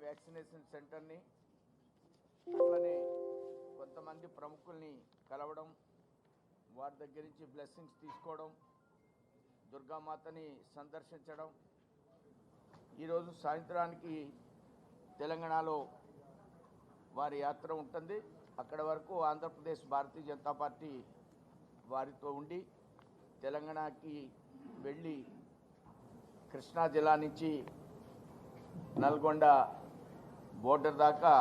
Vaccination సెంటర్ని అట్లనే కొంతమంది ప్రముఖుల్ని కలవడం, వారి దగ్గర నుంచి బ్లెస్సింగ్స్ తీసుకోవడం, దుర్గామాతని సందర్శించడం. ఈరోజు సాయంత్రానికి తెలంగాణలో వారి యాత్ర ఉంటుంది. అక్కడ వరకు ఆంధ్రప్రదేశ్ భారతీయ జనతా పార్టీ వారితో ఉండి తెలంగాణకి వెళ్ళి కృష్ణా జిల్లా నుంచి నల్గొండ బోర్డర్ దాకా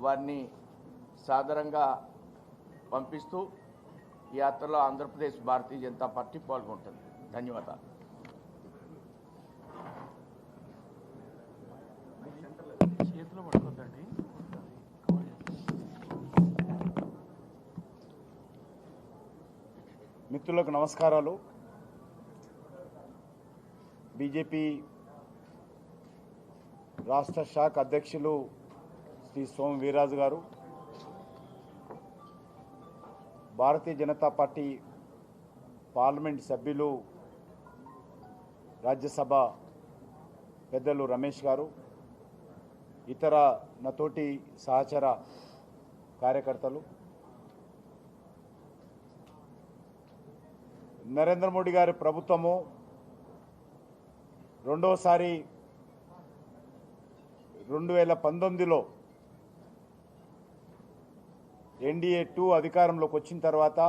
వారిని సాదరంగా పంపిస్తూ ఈ యాత్రలో ఆంధ్రప్రదేశ్ భారతీయ జనతా పార్టీ పాల్గొంటుంది. ధన్యవాదాలు. మిత్రులకు నమస్కారాలు. బీజేపీ రాష్ట్ర శాఖ అధ్యక్షులు శ్రీ సోము వీర్రాజు గారు, భారతీయ జనతా పార్టీ పార్లమెంట్ సభ్యులు రాజ్యసభ పెద్దలు రమేష్ గారు, ఇతర నాతోటి సహచర కార్యకర్తలు, నరేంద్ర మోడీ గారి ప్రభుత్వము రెండోసారి 2019లో ఎన్డీఏ 2 అధికారంలోకి వచ్చిన తర్వాత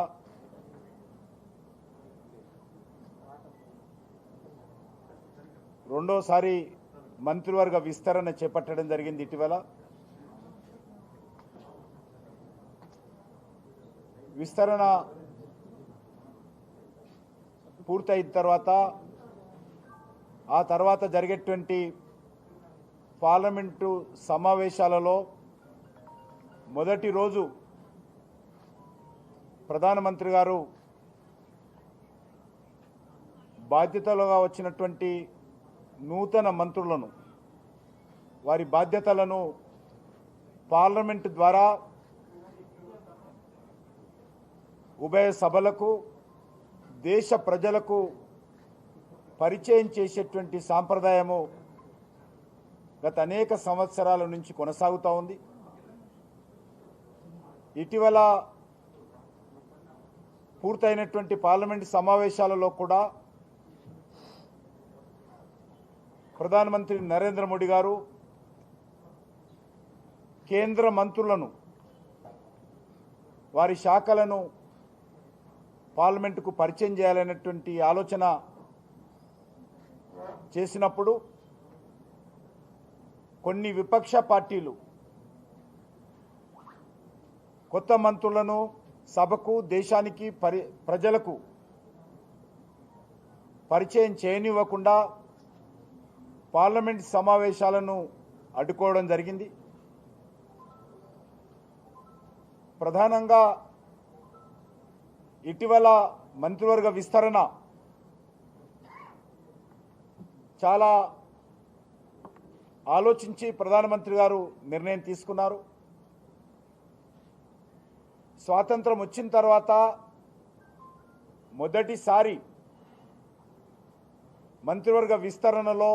రెండోసారి మంత్రివర్గ విస్తరణ చేపట్టడం జరిగింది. ఇటీవల విస్తరణ పూర్తయిన తర్వాత ఆ తర్వాత జరిగేటువంటి పార్లమెంటు సమావేశాలలో మొదటి రోజు ప్రధానమంత్రి గారు బాధ్యతలుగా వచ్చినటువంటి నూతన మంత్రులను వారి బాధ్యతలను పార్లమెంటు ద్వారా ఉభయ సభలకు దేశ ప్రజలకు పరిచయం చేసేటువంటి సాంప్రదాయము గత అనేక సంవత్సరాల నుంచి కొనసాగుతూ ఉంది. ఇటీవల పూర్తయినటువంటి పార్లమెంటు సమావేశాలలో కూడా ప్రధానమంత్రి నరేంద్ర మోడీ గారు కేంద్ర మంత్రులను వారి శాఖలను పార్లమెంటుకు పరిచయం చేయాలనేటువంటి ఆలోచన చేసినప్పుడు కొన్ని విపక్ష పార్టీలు కొత్త మంత్రులను సభకు దేశానికి ప్రజలకు పరిచయం చేయనివ్వకుండా పార్లమెంట్ సమావేశాలను అడ్డుకోవడం జరిగింది. ప్రధానంగా ఇటీవల మంత్రివర్గ విస్తరణ చాలా ఆలోచించి ప్రధానమంత్రి గారు నిర్ణయం తీసుకున్నారు. స్వాతంత్రం వచ్చిన తర్వాత మొదటిసారి మంత్రివర్గ విస్తరణలో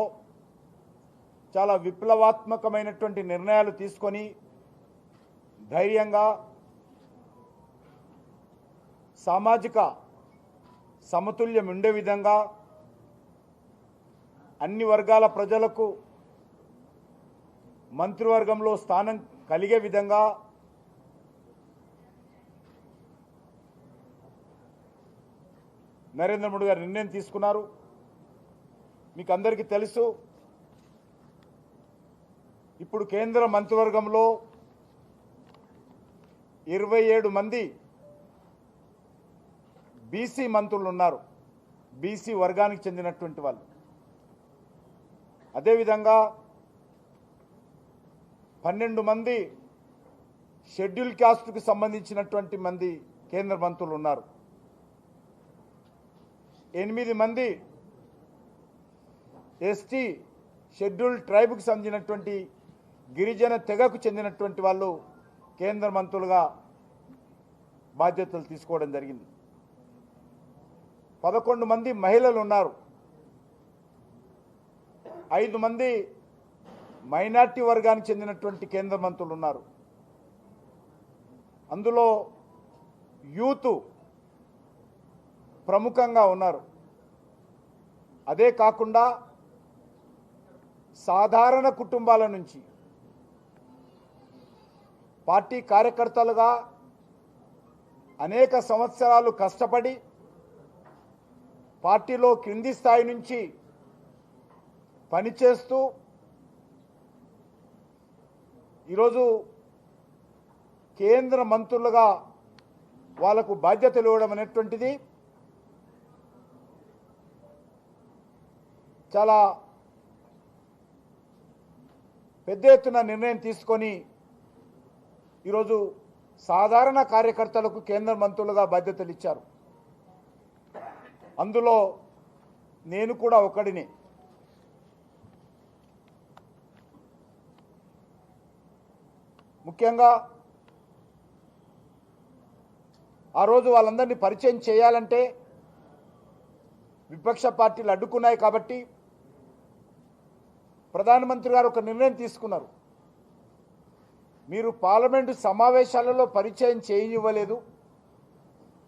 చాలా విప్లవాత్మకమైనటువంటి నిర్ణయాలు తీసుకొని ధైర్యంగా సామాజిక సమతుల్యం ఉండే విధంగా అన్ని వర్గాల ప్రజలకు మంత్రివర్గంలో స్థానం కలిగే విధంగా నరేంద్ర మోడీ గారు నిర్ణయం తీసుకున్నారు. మీకు అందరికీ తెలుసు, ఇప్పుడు కేంద్ర మంత్రివర్గంలో 27 మంది బీసీ మంత్రులు ఉన్నారు, బీసీ వర్గానికి చెందినటువంటి వాళ్ళు. అదేవిధంగా 12 మంది షెడ్యూల్ కాస్ట్కు సంబంధించినటువంటి మంది కేంద్ర మంత్రులు ఉన్నారు. 8 మంది ఎస్టీ షెడ్యూల్ ట్రైబ్కు సంబంధించినటువంటి గిరిజన తెగకు చెందినటువంటి వాళ్ళు కేంద్ర మంత్రులుగా బాధ్యతలు తీసుకోవడం జరిగింది. 11 మంది మహిళలు ఉన్నారు, 5 మంది మైనార్టీ వర్గానికి చెందినటువంటి కేంద్ర మంత్రులు ఉన్నారు. అందులో యూత్ ప్రముఖంగా ఉన్నారు. అదే కాకుండా సాధారణ కుటుంబాల నుంచి పార్టీ కార్యకర్తలుగా అనేక సంవత్సరాలు కష్టపడి పార్టీలో క్రింది స్థాయి నుంచి పనిచేస్తూ ఈరోజు కేంద్ర మంత్రులుగా వాళ్లకు బాధ్యతలు ఇవ్వడం అనేటువంటిది చాలా పెద్ద ఎత్తున నిర్ణయం తీసుకొని ఈరోజు సాధారణ కార్యకర్తలకు కేంద్ర మంత్రులుగా బాధ్యతలు ఇచ్చారు. అందులో నేను కూడా ఒకడిని. ముఖ్యంగా ఆ రోజు వాళ్ళందరినీ పరిచయం చేయాలంటే విపక్ష పార్టీలు అడ్డుకున్నాయి కాబట్టి ప్రధానమంత్రి గారు ఒక నిర్ణయం తీసుకున్నారు. మీరు పార్లమెంటు సమావేశాలలో పరిచయం చేయనివ్వలేదు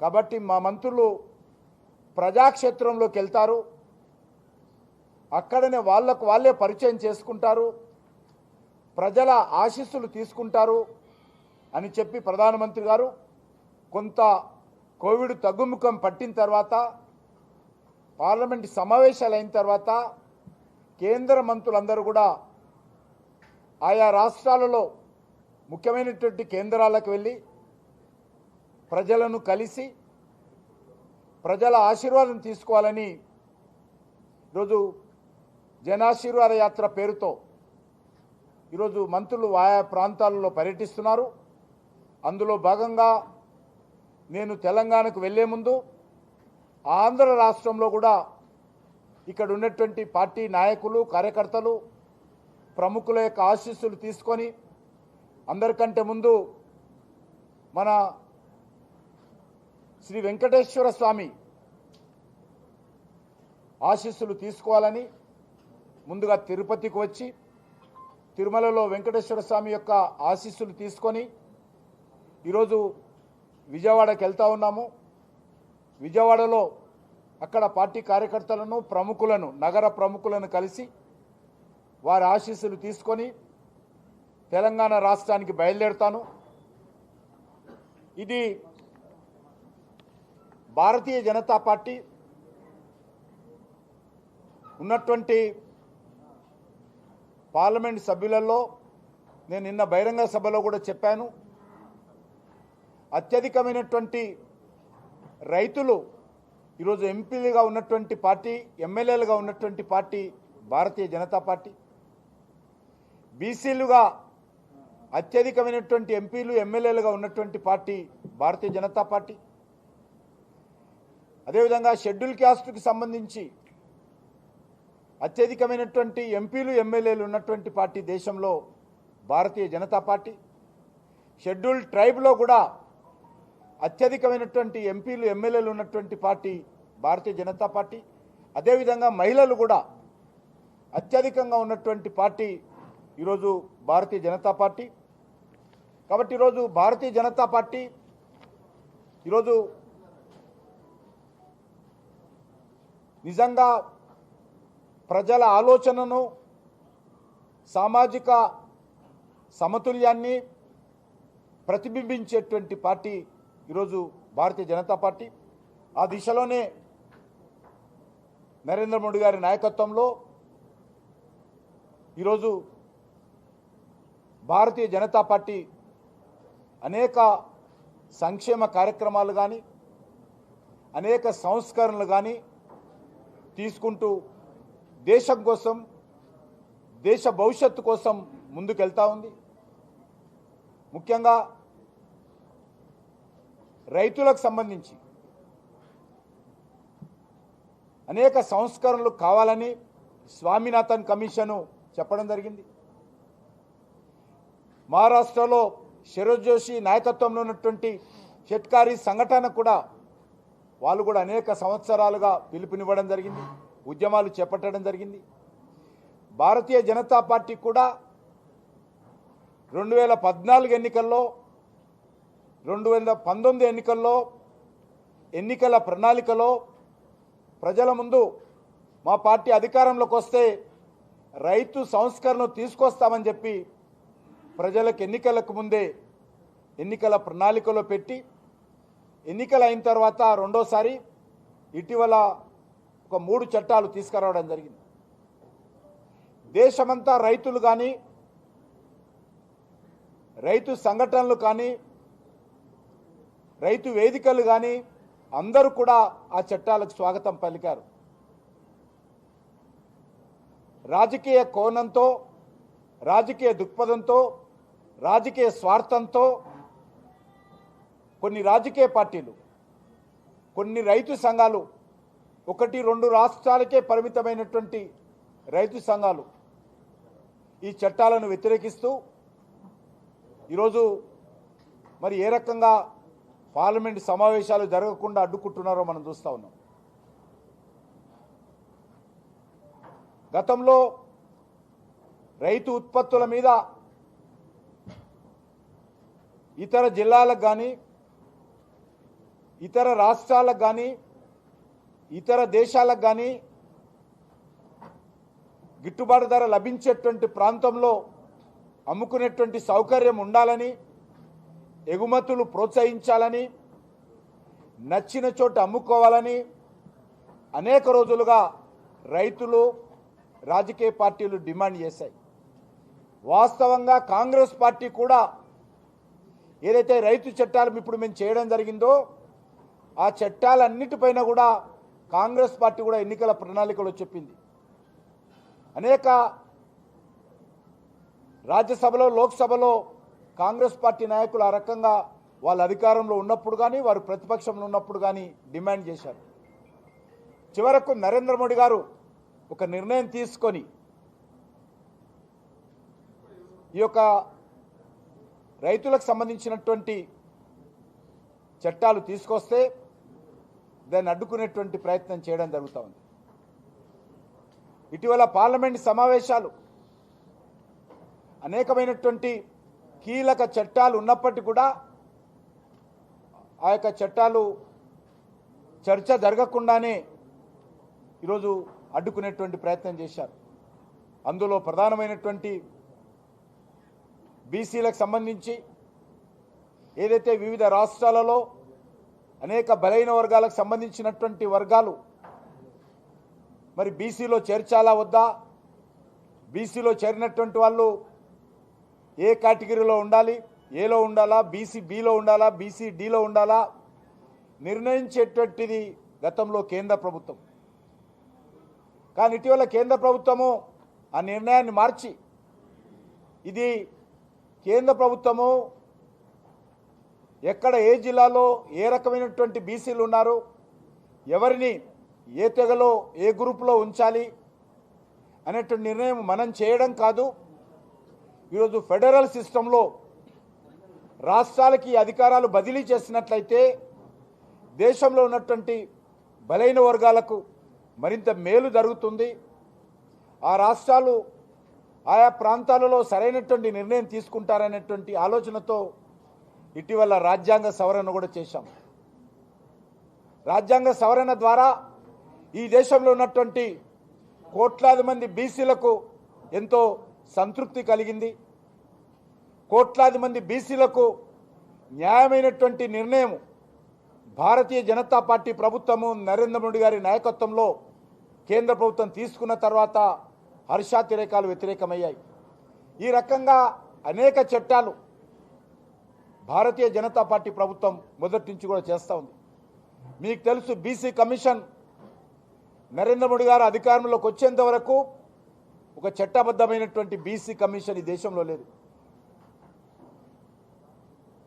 కాబట్టి మా మంత్రులు ప్రజాక్షేత్రంలోకి వెళ్తారు, అక్కడనే వాళ్ళే పరిచయం చేసుకుంటారు, ప్రజల ఆశీస్సులు తీసుకుంటారు అని చెప్పి ప్రధానమంత్రి గారు కొంత కోవిడ్ తగ్గుముఖం పట్టిన తర్వాత పార్లమెంట్ సమావేశాలు అయిన తర్వాత కేంద్ర మంత్రులందరూ కూడా ఆయా రాష్ట్రాలలో ముఖ్యమైనటువంటి కేంద్రాలకు వెళ్ళి ప్రజలను కలిసి ప్రజల ఆశీర్వాదం తీసుకోవాలని ఈరోజు జనాశీర్వాద యాత్ర పేరుతో ఈరోజు మంత్రులు ఆయా ప్రాంతాలలో పర్యటిస్తున్నారు. అందులో భాగంగా నేను తెలంగాణకు వెళ్లే ముందు ఆంధ్ర రాష్ట్రంలో కూడా ఇక్కడ ఉన్నటువంటి పార్టీ నాయకులు కార్యకర్తలు ప్రముఖుల యొక్క ఆశీస్సులు తీసుకొని అందరికంటే ముందు మన శ్రీ వెంకటేశ్వర స్వామి ఆశీస్సులు తీసుకోవాలని ముందుగా తిరుపతికి వచ్చి తిరుమలలో వెంకటేశ్వర స్వామి యొక్క ఆశీస్సులు తీసుకొని ఈరోజు విజయవాడకి వెళ్తా ఉన్నాము. విజయవాడలో అక్కడ పార్టీ కార్యకర్తలను ప్రముఖులను నగర ప్రముఖులను కలిసి వారి ఆశీస్సులు తీసుకొని తెలంగాణ రాష్ట్రానికి బయలుదేరుతాను. ఇది భారతీయ జనతా పార్టీ ఉన్నటువంటి పార్లమెంట్ సభ్యులలో నేను నిన్న బహిరంగ సభలో కూడా చెప్పాను, అత్యధికమైనటువంటి రైతులు ఈరోజు ఎంపీలుగా ఉన్నటువంటి పార్టీ, ఎమ్మెల్యేలుగా ఉన్నటువంటి పార్టీ భారతీయ జనతా పార్టీ. బీసీలుగా అత్యధికమైనటువంటి ఎంపీలు ఎమ్మెల్యేలుగా ఉన్నటువంటి పార్టీ భారతీయ జనతా పార్టీ. అదేవిధంగా షెడ్యూల్ క్యాస్ట్కి సంబంధించి అత్యధికమైనటువంటి ఎంపీలు ఎమ్మెల్యేలు ఉన్నటువంటి పార్టీ దేశంలో భారతీయ జనతా పార్టీ. షెడ్యూల్ ట్రైబ్లో కూడా అత్యధికమైనటువంటి ఎంపీలు ఎమ్మెల్యేలు ఉన్నటువంటి పార్టీ భారతీయ జనతా పార్టీ. అదేవిధంగా మహిళలు కూడా అత్యధికంగా ఉన్నటువంటి పార్టీ ఈరోజు భారతీయ జనతా పార్టీ. కాబట్టి ఈరోజు భారతీయ జనతా పార్టీ ఈరోజు నిజంగా ప్రజల ఆలోచనను, సామాజిక సమతుల్యాన్ని ప్రతిబింబించేటువంటి పార్టీ ఈరోజు భారతీయ జనతా పార్టీ. ఆ దిశలోనే నరేంద్ర మోడీ గారి నాయకత్వంలో ఈరోజు భారతీయ జనతా పార్టీ అనేక సంక్షేమ కార్యక్రమాలు కానీ అనేక సంస్కరణలు కానీ తీసుకుంటూ దేశం కోసం, దేశ భవిష్యత్తు కోసం ముందుకెళ్తా ఉంది. ముఖ్యంగా రైతులకు సంబంధించి అనేక సంస్కరణలు కావాలని స్వామినాథన్ కమిషను చెప్పడం జరిగింది. మహారాష్ట్రలో శరద్ జోషి నాయకత్వంలో ఉన్నటువంటి షెట్కారీ సంఘటన కూడా వాళ్ళు కూడా అనేక సంవత్సరాలుగా పిలుపునివ్వడం జరిగింది, ఉద్యమాలు చేపట్టడం జరిగింది. భారతీయ జనతా పార్టీ కూడా 2014 ఎన్నికల్లో 2019 ఎన్నికల్లో ఎన్నికల ప్రణాళికలో ప్రజల ముందు మా పార్టీ అధికారంలోకి వస్తే రైతు సంస్కరణ తీసుకొస్తామని చెప్పి ప్రజలకు ఎన్నికలకు ముందే ఎన్నికల ప్రణాళికలో పెట్టి ఎన్నికలు అయిన తర్వాత రెండోసారి ఇటీవల ఒక 3 చట్టాలు తీసుకురావడం జరిగింది. దేశమంతా రైతులు కానీ రైతు సంఘటనలు కానీ రైతు వేదికలు కానీ అందరూ కూడా ఆ చట్టాలకు స్వాగతం పలికారు. రాజకీయ కోణంతో రాజకీయ దృక్పథంతో రాజకీయ స్వార్థంతో కొన్ని రాజకీయ పార్టీలు కొన్ని రైతు సంఘాలు 1-2 రాష్ట్రాలకే పరిమితమైనటువంటి రైతు సంఘాలు ఈ చట్టాలను వ్యతిరేకిస్తూ ఈరోజు మరి ఏ రకంగా పార్లమెంట్ సమావేశాలు జరగకుండా అడ్డుకుంటున్నారో మనం చూస్తూ ఉన్నాం. గతంలో రైతు ఉత్పత్తుల మీద ఇతర జిల్లాలకు కానీ ఇతర రాష్ట్రాలకు కానీ ఇతర దేశాలకు కానీ గిట్టుబాటు ధర లభించేటువంటి ప్రాంతంలో అమ్ముకునేటువంటి సౌకర్యం ఉండాలని ఎగుమతులు ప్రోత్సహించాలని నచ్చిన చోట అమ్ముకోవాలని అనేక రోజులుగా రైతులు రాజకీయ పార్టీలు డిమాండ్ చేశాయి. వాస్తవంగా కాంగ్రెస్ పార్టీ కూడా ఏదైతే రైతు చట్టాలు ఇప్పుడు మేము చేయడం జరిగిందో ఆ చట్టాలన్నిటిపైన కూడా కాంగ్రెస్ పార్టీ కూడా ఎన్నికల ప్రణాళికలో చెప్పింది. అనేక రాజ్యసభలో లోక్సభలో కాంగ్రెస్ పార్టీ నాయకులు ఆ రకంగా వాళ్ళ అధికారంలో ఉన్నప్పుడు కానీ వారు ప్రతిపక్షంలో ఉన్నప్పుడు కానీ డిమాండ్ చేశారు. చివరకు నరేంద్ర మోడీ గారు ఒక నిర్ణయం తీసుకొని ఈ యొక్క రైతులకు సంబంధించినటువంటి చట్టాలు తీసుకొస్తే దాన్ని అడ్డుకునేటువంటి ప్రయత్నం చేయడం జరుగుతూ ఉంది. ఇటీవల పార్లమెంట్ సమావేశాలు అనేకమైనటువంటి కీలక చట్టాలు ఉన్నప్పటికీ కూడా ఆ యొక్క చట్టాలు చర్చ జరగకుండానే ఈరోజు అడ్డుకునేటువంటి ప్రయత్నం చేశారు. అందులో ప్రధానమైనటువంటి బీసీలకు సంబంధించి ఏదైతే వివిధ రాష్ట్రాలలో అనేక బలహీన వర్గాలకు సంబంధించినటువంటి వర్గాలు మరి బీసీలో చేర్చాలా వద్దా, బీసీలో చేరినటువంటి వాళ్ళు ఏ కేటగిరీలో ఉండాలి, ఏలో ఉండాలా, బీసీ బిలో ఉండాలా, బీసీ డిలో ఉండాలా నిర్ణయించేటువంటిది గతంలో కేంద్ర ప్రభుత్వం. కానీ ఇటీవల కేంద్ర ప్రభుత్వము ఆ నిర్ణయాన్ని మార్చి ఇది కేంద్ర ప్రభుత్వము ఎక్కడ ఏ జిల్లాలో ఏ రకమైనటువంటి బీసీలు ఉన్నారు, ఎవరిని ఏ తెగలో ఏ గ్రూపులో ఉంచాలి అనేటువంటి నిర్ణయం మనం చేయడం కాదు. ఈరోజు ఫెడరల్ సిస్టంలో రాష్ట్రాలకి అధికారాలు బదిలీ చేసినట్లయితే దేశంలో ఉన్నటువంటి బలైన వర్గాలకు మరింత మేలు జరుగుతుంది. ఆ రాష్ట్రాలు ఆయా ప్రాంతాలలో సరైనటువంటి నిర్ణయం తీసుకుంటారనేటువంటి ఆలోచనతో ఇటీవల రాజ్యాంగ సవరణ కూడా చేశాం. రాజ్యాంగ సవరణ ద్వారా ఈ దేశంలో ఉన్నటువంటి కోట్లాది మంది బీసీలకు ఎంతో సంతృప్తి కలిగింది. కోట్లాది మంది బీసీలకు న్యాయమైనటువంటి నిర్ణయం భారతీయ జనతా పార్టీ ప్రభుత్వము నరేంద్ర మోడీ గారి నాయకత్వంలో కేంద్ర ప్రభుత్వం తీసుకున్న తర్వాత హర్షాతిరేకాలు వ్యతిరేకమయ్యాయి. ఈ రకంగా అనేక చట్టాలు భారతీయ జనతా పార్టీ ప్రభుత్వం మొదటి నుంచి కూడా చేస్తూ ఉంది. మీకు తెలుసు, బీసీ కమిషన్ నరేంద్ర మోడీ గారు అధికారంలోకి వచ్చేంత వరకు ఒక చట్టబద్ధమైనటువంటి బీసీ కమిషన్ ఈ దేశంలో లేదు.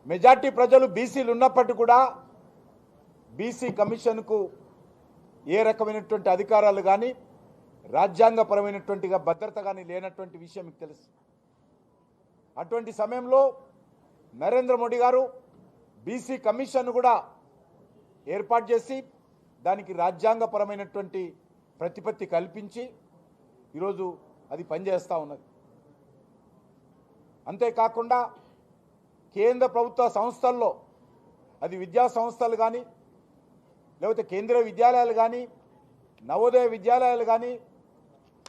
మెజార్టీ ప్రజలు బీసీలు ఉన్నప్పటికీ కూడా బీసీ కమిషన్కు ఏ రకమైనటువంటి అధికారాలు కానీ రాజ్యాంగపరమైనటువంటిగా భద్రత కానీ లేనటువంటి విషయం మీకు తెలుసు. అటువంటి సమయంలో నరేంద్ర మోడీ గారు బీసీ కమిషన్ కూడా ఏర్పాటు చేసి దానికి రాజ్యాంగపరమైనటువంటి ప్రతిపత్తి కల్పించి ఈరోజు అది పనిచేస్తూ ఉన్నది. అంతేకాకుండా కేంద్ర ప్రభుత్వ సంస్థల్లో అది విద్యా సంస్థలు కానీ లేకపోతే కేంద్రీయ విద్యాలయాలు కానీ నవోదయ విద్యాలయాలు కానీ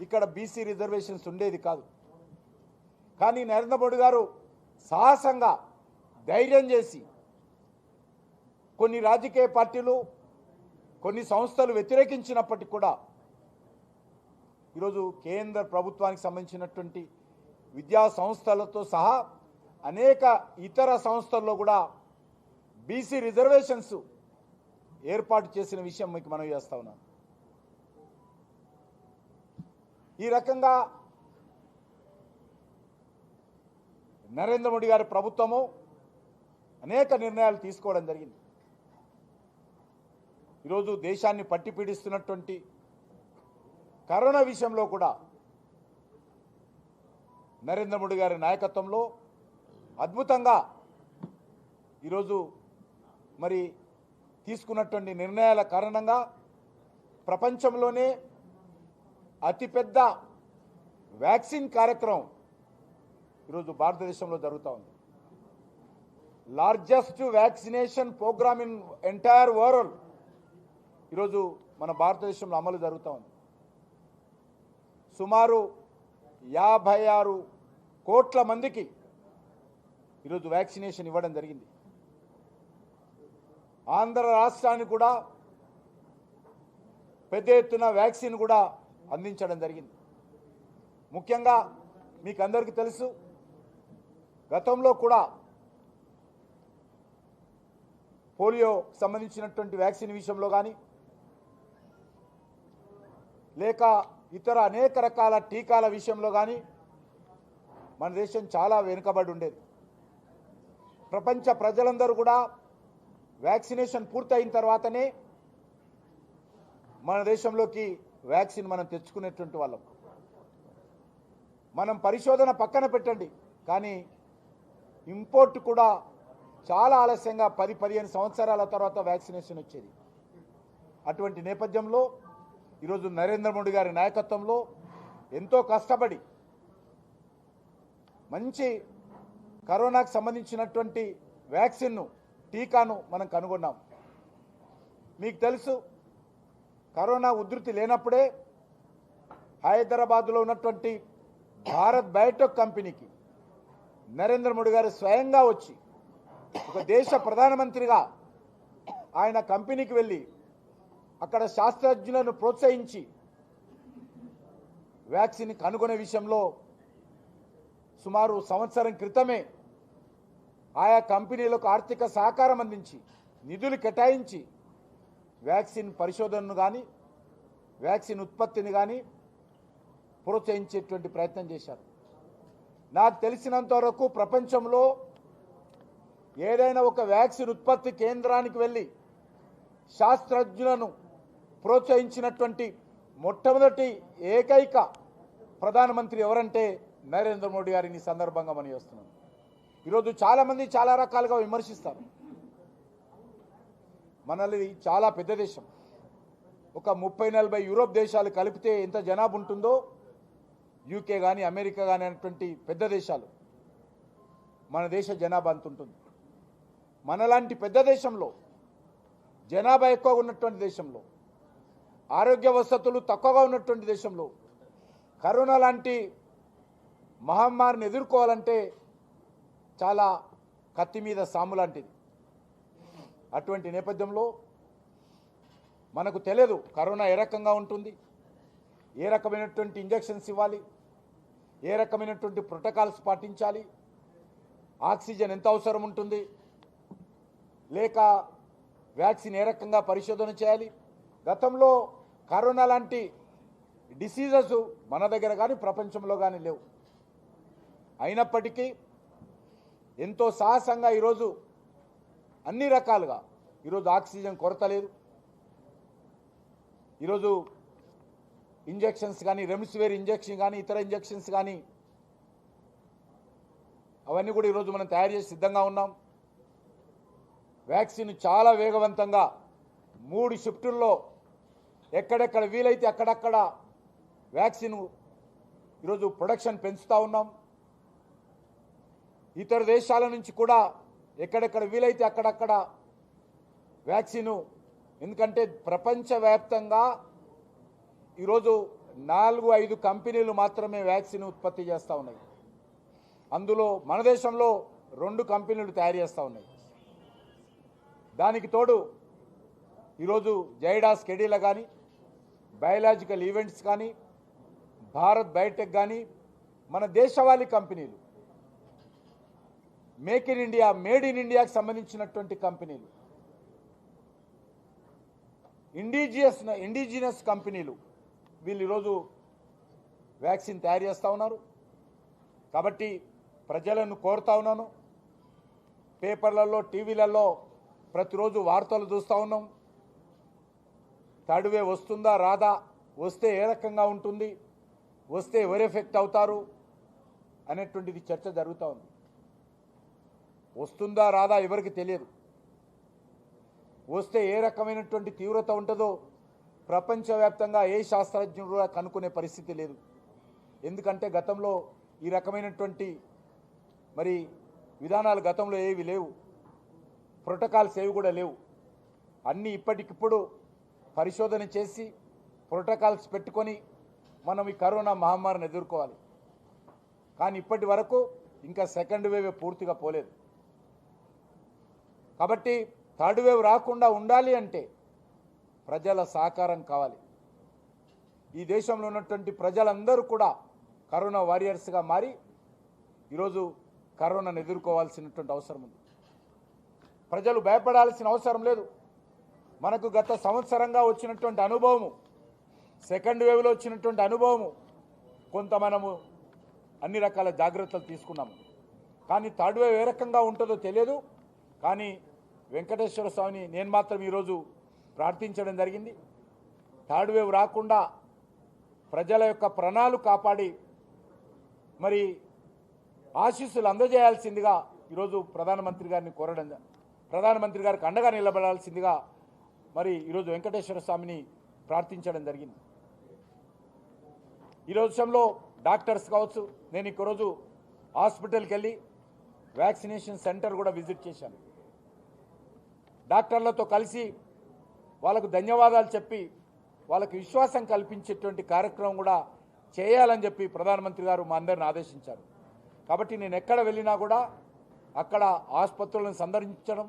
ఇక్కడ బీసీ రిజర్వేషన్స్ ఉండేది కాదు. కానీ నరేంద్ర మోడీ గారు సాహసంగా ధైర్యం చేసి కొన్ని రాజకీయ పార్టీలు కొన్ని సంస్థలు వ్యతిరేకించినప్పటికీ కూడా ఈరోజు కేంద్ర ప్రభుత్వానికి సంబంధించినటువంటి విద్యా సంస్థలతో సహా అనేక ఇతర సంస్థల్లో కూడా బీసీ రిజర్వేషన్స్ ఏర్పాటు చేసిన విషయం మీకు మనం చేస్తా ఉన్నాను. ఈ రకంగా నరేంద్ర మోడీ గారి ప్రభుత్వము అనేక నిర్ణయాలు తీసుకోవడం జరిగింది. ఈరోజు దేశాన్ని పట్టి పీడిస్తున్నటువంటి కరోనా విషయంలో కూడా నరేంద్ర మోడీ గారి నాయకత్వంలో అద్భుతంగా ఈరోజు మరి తీసుకున్నటువంటి నిర్ణయాల కారణంగా ప్రపంచంలోనే అతిపెద్ద వ్యాక్సిన్ కార్యక్రమం ఈరోజు భారతదేశంలో జరుగుతూ ఉంది. Largest vaccination programme in entire world ఈరోజు మన భారతదేశంలో అమలు జరుగుతూ ఉంది. సుమారు 56 కోట్ల మందికి ఈరోజు వ్యాక్సినేషన్ ఇవ్వడం జరిగింది. ఆంధ్ర రాష్ట్రానికి కూడా పెద్ద ఎత్తున వ్యాక్సిన్ కూడా అందించడం జరిగింది. ముఖ్యంగా మీకు అందరికీ తెలుసు, గతంలో కూడా పోలియో సంబంధించినటువంటి వ్యాక్సిన్ విషయంలో కానీ లేక ఇతర అనేక రకాల టీకాల విషయంలో కానీ మన దేశం చాలా వెనుకబడి ఉండేది. ప్రపంచ ప్రజలందరూ కూడా వ్యాక్సినేషన్ పూర్తయిన తర్వాతనే మన దేశంలోకి వ్యాక్సిన్ మనం తెచ్చుకునేటువంటి వాళ్ళం. మనం పరిశోధన పక్కన పెట్టండి, కానీ ఇంపోర్ట్ కూడా చాలా ఆలస్యంగా 10-15 సంవత్సరాల తర్వాత వ్యాక్సినేషన్ వచ్చేది. అటువంటి నేపథ్యంలో ఈరోజు నరేంద్ర మోడీ గారి నాయకత్వంలో ఎంతో కష్టపడి మంచి కరోనాకు సంబంధించినటువంటి వ్యాక్సిన్ను టీకాను మనం కనుగొన్నాం. మీకు తెలుసు, కరోనా ఉధృతి లేనప్పుడే హైదరాబాద్లో ఉన్నటువంటి భారత్ బయోటెక్ కంపెనీకి నరేంద్ర మోడీ గారు స్వయంగా వచ్చి ఒక దేశ ప్రధానమంత్రిగా ఆయన కంపెనీకి వెళ్ళి అక్కడ శాస్త్రజ్ఞులను ప్రోత్సహించి వ్యాక్సిన్ కనుగొనే విషయంలో సుమారు సంవత్సరం క్రితమే ఆయా కంపెనీలకు ఆర్థిక సహకారం అందించి నిధులు కేటాయించి వ్యాక్సిన్ పరిశోధనను కానీ వ్యాక్సిన్ ఉత్పత్తిని కానీ ప్రోత్సహించేటువంటి ప్రయత్నం చేశారు. నాకు తెలిసినంత వరకు ప్రపంచంలో ఏదైనా ఒక వ్యాక్సిన్ ఉత్పత్తి కేంద్రానికి వెళ్ళి శాస్త్రజ్ఞులను ప్రోత్సహించినటువంటి మొట్టమొదటి ఏకైక ప్రధానమంత్రి ఎవరంటే నరేంద్ర మోడీ గారిని సందర్భంగా మనం చేస్తున్నాం. ఈరోజు చాలామంది చాలా రకాలుగా విమర్శిస్తారు. మనది చాలా పెద్ద దేశం. ఒక 30-40 యూరోప్ దేశాలు కలిపితే ఎంత జనాభా ఉంటుందో, యూకే కానీ అమెరికా కానీ అనేటువంటి పెద్ద దేశాలు, మన దేశ జనాభా అంత ఉంటుంది. మనలాంటి పెద్ద దేశంలో, జనాభా ఎక్కువగా ఉన్నటువంటి దేశంలో, ఆరోగ్య వసతులు తక్కువగా ఉన్నటువంటి దేశంలో కరోనా లాంటి మహమ్మారిని ఎదుర్కోవాలంటే చాలా కత్తి మీద సాము లాంటిది. అటువంటి నేపథ్యంలో మనకు తెలియదు కరోనా ఏ రకంగా ఉంటుంది, ఏ రకమైనటువంటి ఇంజెక్షన్స్ ఇవ్వాలి, ఏ రకమైనటువంటి ప్రోటోకాల్స్ పాటించాలి, ఆక్సిజన్ ఎంత అవసరం ఉంటుంది, లేక వ్యాక్సిన్ ఏ రకంగా పరిశోధన చేయాలి. గతంలో కరోనా లాంటి డిసీజెస్ మన దగ్గర కానీ ప్రపంచంలో కానీ లేవు. అయినప్పటికీ ఎంతో సాహసంగా ఈరోజు అన్ని రకాలుగా ఈరోజు ఆక్సిజన్ కొరత లేదు. ఈరోజు ఇంజెక్షన్స్ కానీ, రెమ్డెసివిర్ ఇంజెక్షన్ కానీ, ఇతర ఇంజెక్షన్స్ కానీ అవన్నీ కూడా ఈరోజు మనం తయారు చేసి సిద్ధంగా ఉన్నాం. వ్యాక్సిన్ చాలా వేగవంతంగా 3 షిఫ్టుల్లో ఎక్కడెక్కడ వీలైతే అక్కడక్కడ వ్యాక్సిన్ ఈరోజు ప్రొడక్షన్ పెంచుతూ ఉన్నాం. ఇతర దేశాల నుంచి కూడా ఎక్కడెక్కడ వీలైతే అక్కడక్కడ వ్యాక్సిన్, ఎందుకంటే ప్రపంచవ్యాప్తంగా ఈరోజు 4-5 కంపెనీలు మాత్రమే వ్యాక్సిన్ ఉత్పత్తి చేస్తూ ఉన్నాయి. అందులో మన దేశంలో 2 కంపెనీలు తయారు చేస్తూ ఉన్నాయి. దానికి తోడు ఈరోజు జైడాస్ కెడీలా కానీ, బయోలాజికల్ ఈవెంట్స్ కానీ, భారత్ బయోటెక్ కానీ, మన దేశవాళీ కంపెనీలు, make in India, made in ఇండియాకి సంబంధించినటువంటి కంపెనీలు, ఇండిజినస్ కంపెనీలు వీళ్ళు ఈరోజు వ్యాక్సిన్ తయారు చేస్తూ ఉన్నారు. కాబట్టి ప్రజలను కోరుతా ఉన్నాను, పేపర్లలో, టీవీలలో ప్రతిరోజు వార్తలు చూస్తూ ఉన్నాం. థర్డ్ వేవ్ వస్తుందా రాదా, వస్తే ఏ రకంగా ఉంటుంది, వస్తే ఎవరు ఎఫెక్ట్ అవుతారు అనేటువంటిది చర్చ జరుగుతూ ఉంది. వస్తుందా రాదా ఎవరికి తెలియదు. వస్తే ఏ రకమైనటువంటి తీవ్రత ఉంటుందో ప్రపంచవ్యాప్తంగా ఏ శాస్త్రజ్ఞుడు కూడా కనుక్కునే పరిస్థితి లేదు. ఎందుకంటే గతంలో ఈ రకమైనటువంటి మరి విధానాలు గతంలో ఏవి లేవు, ప్రోటోకాల్స్ ఏవి కూడా లేవు. అన్నీ ఇప్పటికిప్పుడు పరిశోధన చేసి ప్రోటోకాల్స్ పెట్టుకొని మనం ఈ కరోనా మహమ్మారిని ఎదుర్కోవాలి. కానీ ఇప్పటి వరకు ఇంకా సెకండ్ వేవ్ పూర్తిగా పోలేదు. కాబట్టి థర్డ్ వేవ్ రాకుండా ఉండాలి అంటే ప్రజల సహకారం కావాలి. ఈ దేశంలో ఉన్నటువంటి ప్రజలందరూ కూడా కరోనా వారియర్స్గా మారి ఈరోజు కరోనాను ఎదుర్కోవాల్సినటువంటి అవసరం ఉంది. ప్రజలు భయపడాల్సిన అవసరం లేదు. మనకు గత సంవత్సరంగా వచ్చినటువంటి అనుభవము, సెకండ్ వేవ్లో వచ్చినటువంటి అనుభవము, కొంత మనము అన్ని రకాల జాగ్రత్తలు తీసుకున్నాము. కానీ థర్డ్ వేవ్ ఏ రకంగా ఉంటుందో తెలియదు. కానీ వెంకటేశ్వర స్వామిని నేను మాత్రం ఈరోజు ప్రార్థించడం జరిగింది. థర్డ్ వేవ్ రాకుండా ప్రజల యొక్క ప్రాణాలు కాపాడి మరి ఆశీస్సులు అందజేయాల్సిందిగా ఈరోజు ప్రధానమంత్రి గారిని కోరడం, ప్రధానమంత్రి గారికి అండగా నిలబడాల్సిందిగా మరి ఈరోజు వెంకటేశ్వర స్వామిని ప్రార్థించడం జరిగింది. ఈ రోజులో డాక్టర్స్ కావచ్చు, నేను ఈరోజు హాస్పిటల్కి వెళ్ళి వ్యాక్సినేషన్ సెంటర్ కూడా విజిట్ చేశాను. డాక్టర్లతో కలిసి వాళ్ళకు ధన్యవాదాలు చెప్పి వాళ్ళకు విశ్వాసం కల్పించేటువంటి కార్యక్రమం కూడా చేయాలని చెప్పి ప్రధానమంత్రి గారు మా అందరిని ఆదేశించారు. కాబట్టి నేను ఎక్కడ వెళ్ళినా కూడా అక్కడ ఆసుపత్రులను సందర్శించడం,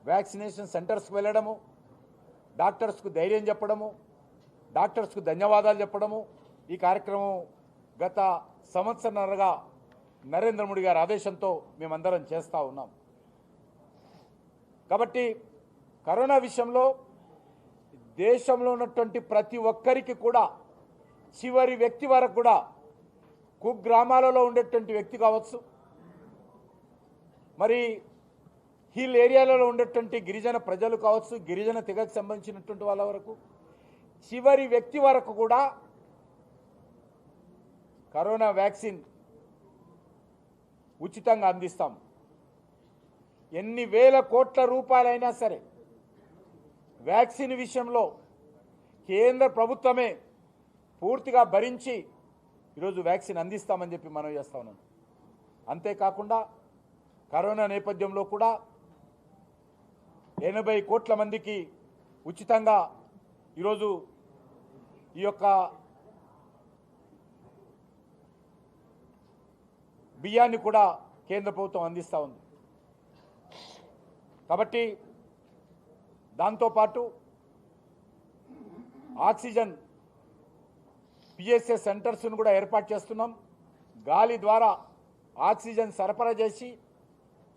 వ్యాక్సినేషన్ సెంటర్స్కి వెళ్ళడము, డాక్టర్స్కు ధైర్యం చెప్పడము, డాక్టర్స్కు ధన్యవాదాలు చెప్పడము, ఈ కార్యక్రమం గత సంవత్సరన్నరగా నరేంద్ర మోడీ గారి ఆదేశంతో మేమందరం చేస్తూ ఉన్నాం. కాబట్టి కరోనా విషయంలో దేశంలో ఉన్నటువంటి ప్రతి ఒక్కరికి కూడా, చివరి వ్యక్తి వరకు కూడా, కుగ్రామాలలో ఉండేటువంటి వ్యక్తి కావచ్చు, మరి హిల్ ఏరియాలలో ఉండేటువంటి గిరిజన ప్రజలు కావచ్చు, గిరిజన తెగకు సంబంధించినటువంటి వాళ్ళ వరకు, చివరి వ్యక్తి వరకు కూడా కరోనా వ్యాక్సిన్ ఉచితంగా అందిస్తాం. ఎన్ని వేల కోట్ల రూపాయలైనా సరే వ్యాక్సిన్ విషయంలో కేంద్ర ప్రభుత్వమే పూర్తిగా భరించి ఈరోజు వ్యాక్సిన్ అందిస్తామని చెప్పి మనం చేస్తా ఉన్నాం. అంతేకాకుండా కరోనా నేపథ్యంలో కూడా 80 కోట్ల మందికి ఉచితంగా ఈరోజు ఈ యొక్క బియ్యాన్ని కూడా కేంద్ర ప్రభుత్వం అందిస్తూ ఉంది. కాబట్టి దాంతోపాటు ఆక్సిజన్ పిఎస్ఏ సెంటర్స్ను కూడా ఏర్పాటు చేస్తున్నాం. గాలి ద్వారా ఆక్సిజన్ సరఫరా చేసి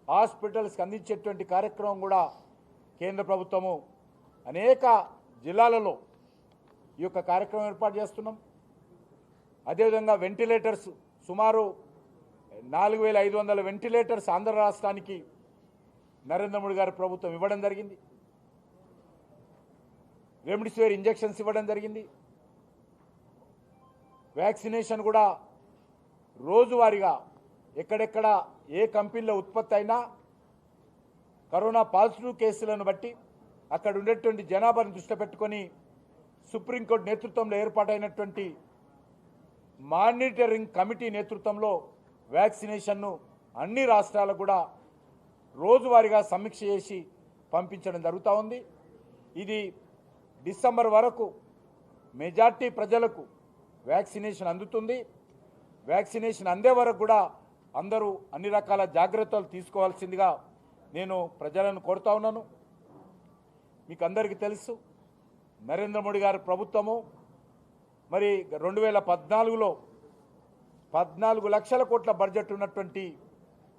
హాస్పిటల్స్కి అందించేటువంటి కార్యక్రమం కూడా కేంద్ర ప్రభుత్వము అనేక జిల్లాలలో ఈ యొక్క కార్యక్రమం ఏర్పాటు చేస్తున్నాం. అదేవిధంగా వెంటిలేటర్స్ సుమారు 4500 వెంటిలేటర్స్ ఆంధ్ర రాష్ట్రానికి నరేంద్ర మోడీ గారి ప్రభుత్వం ఇవ్వడం జరిగింది. రెమ్డెసివిర్ ఇంజెక్షన్స్ ఇవ్వడం జరిగింది. వ్యాక్సినేషన్ కూడా రోజువారీగా ఎక్కడెక్కడ ఏ కంపెనీలో ఉత్పత్తి అయినా కరోనా పాజిటివ్ కేసులను బట్టి అక్కడ ఉండేటువంటి జనాభాను దృష్టిలో పెట్టుకొని సుప్రీంకోర్టు నేతృత్వంలో ఏర్పాటైనటువంటి మానిటరింగ్ కమిటీ నేతృత్వంలో వ్యాక్సినేషన్ను అన్ని రాష్ట్రాలకు కూడా రోజువారీగా సమీక్ష చేసి పంపించడం జరుగుతూ ఉంది. ఇది డిసెంబర్ వరకు మెజార్టీ ప్రజలకు వ్యాక్సినేషన్ అందుతుంది. వ్యాక్సినేషన్ అందే వరకు కూడా అందరూ అన్ని రకాల జాగ్రత్తలు తీసుకోవాల్సిందిగా నేను ప్రజలను కోరుతా ఉన్నాను. మీకు అందరికీ తెలుసు, నరేంద్ర మోడీ గారి ప్రభుత్వము మరి 2014లో 14 లక్షల కోట్ల బడ్జెట్ ఉన్నటువంటి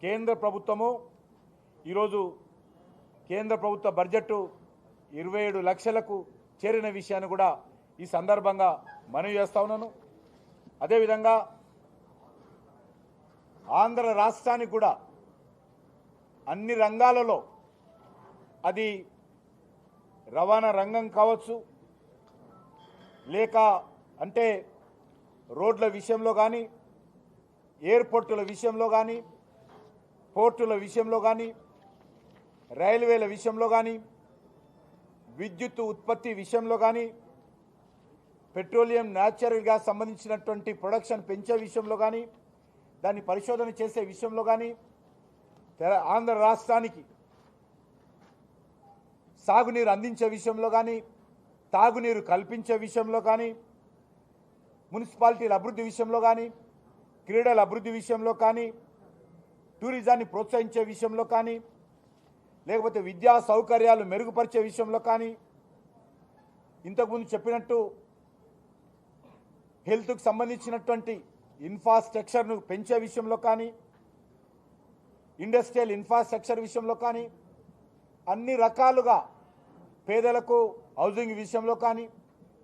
కేంద్ర ప్రభుత్వము ఈరోజు కేంద్ర ప్రభుత్వ బడ్జెట్ 27 లక్షలకు చేరిన విషయాన్ని కూడా ఈ సందర్భంగా మనవి చేస్తా ఉన్నాను. అదేవిధంగా ఆంధ్ర రాష్ట్రానికి కూడా అన్ని రంగాలలో, అది రవాణా రంగం కావచ్చు, లేక అంటే రోడ్ల విషయంలో కానీ, ఎయిర్పోర్టుల విషయంలో కానీ, పోర్టుల విషయంలో కానీ, రైల్వేల విషయంలో కానీ, విద్యుత్ ఉత్పత్తి విషయంలో కానీ, పెట్రోలియం న్యాచురల్ గ్యాస్ సంబంధించినటువంటి ప్రొడక్షన్ పెంచే విషయంలో కానీ, దాన్ని పరిశోధన చేసే విషయంలో కానీ, ఆంధ్ర రాష్ట్రానికి సాగునీరు అందించే విషయంలో కానీ, తాగునీరు కల్పించే విషయంలో కానీ, మున్సిపాలిటీల అభివృద్ధి విషయంలో కానీ, క్రీడల అభివృద్ధి విషయంలో కానీ, టూరిజాన్ని ప్రోత్సహించే విషయంలో కానీ, లేకపోతే విద్యా సౌకర్యాలు మెరుగుపరిచే విషయంలో కానీ, ఇంతకుముందు చెప్పినట్టు హెల్త్కు సంబంధించినటువంటి ఇన్ఫ్రాస్ట్రక్చర్ను పెంచే విషయంలో కానీ, ఇండస్ట్రియల్ ఇన్ఫ్రాస్ట్రక్చర్ విషయంలో కానీ, అన్ని రకాలుగా పేదలకు హౌసింగ్ విషయంలో కానీ,